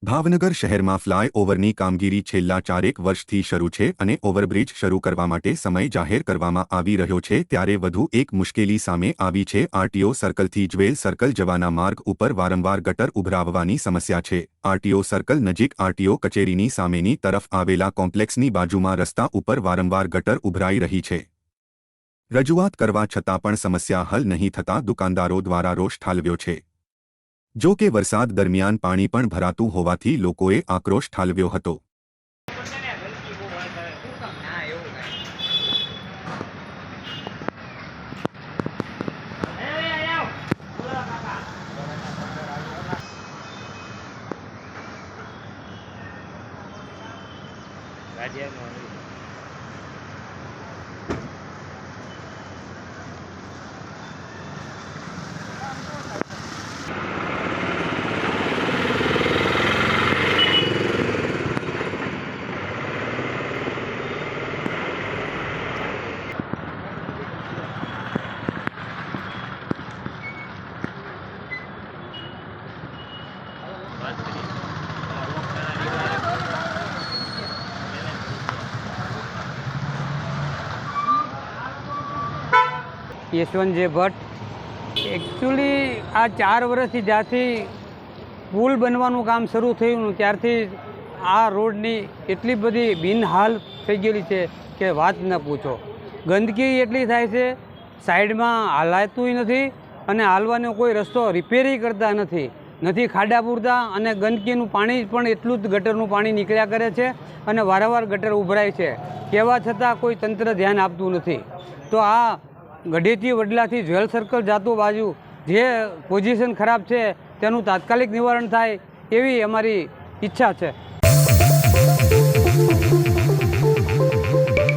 ભાવનગર શહેરમાં ફ્લાયઓવરની કામગીરી છેલ્લા 4 વર્ષથી શરૂ છે અને ઓવરબ્રિજ શરૂ કરવા માટે સમય જાહેર કરવામાં આવી રહ્યો છે ત્યારે વધુ એક મુશ્કેલી સામે આવી છે। આરટીઓ સર્કલથી જ્વેલ સર્કલ જવાના માર્ગ ઉપર વારંવાર ગટર ઉભરાવવાની સમસ્યા છે। આરટીઓ સર્કલ નજીક આરટીઓ કચેરીની સામેની તરફ આવેલા કોમ્પ્લેક્સની બાજુમાં રસ્તા ઉપર વારંવાર ગટર ઉભરાઈ રહી છે। રજૂઆત કરવા છતાં પણ સમસ્યા હલ નહીં થતાં દુકાનદારો દ્વારા રોષ ઠાલવ્યો છે। જો કે વરસાદ દરમિયાન પાણી પણ ભરાતું હોવાથી લોકોએ આક્રોશ ઠાલવ્યો હતો। યશવંત જે ભટ્ટ એકચ્યુઅલી આ 4 વર્ષથી જ્યારથી પુલ બનવાનું કામ શરૂ થયું ત્યારથી આ રોડની એટલી બધી બિનહાલ થઈ ગયેલી છે કે વાત ન પૂછો। ગંદકી એટલી થાય છે, સાઈડમાં હાલાતું નથી અને હાલવાનો કોઈ રસ્તો રિપેરી કરતા નથી ખાડા પૂરતા અને ગંદકીનું પાણી પણ એટલું જ ગટરનું પાણી નીકળ્યા કરે છે અને વારંવાર ગટર ઉભરાય છે। કહેવા છતાં કોઈ તંત્ર ધ્યાન આપતું નથી। તો આ ગઢેથી વડલાથી જ્વેલ સર્કલ જાતું બાજુ જે પોઝિશન ખરાબ છે તેનું તાત્કાલિક નિવારણ થાય એવી અમારી ઈચ્છા છે।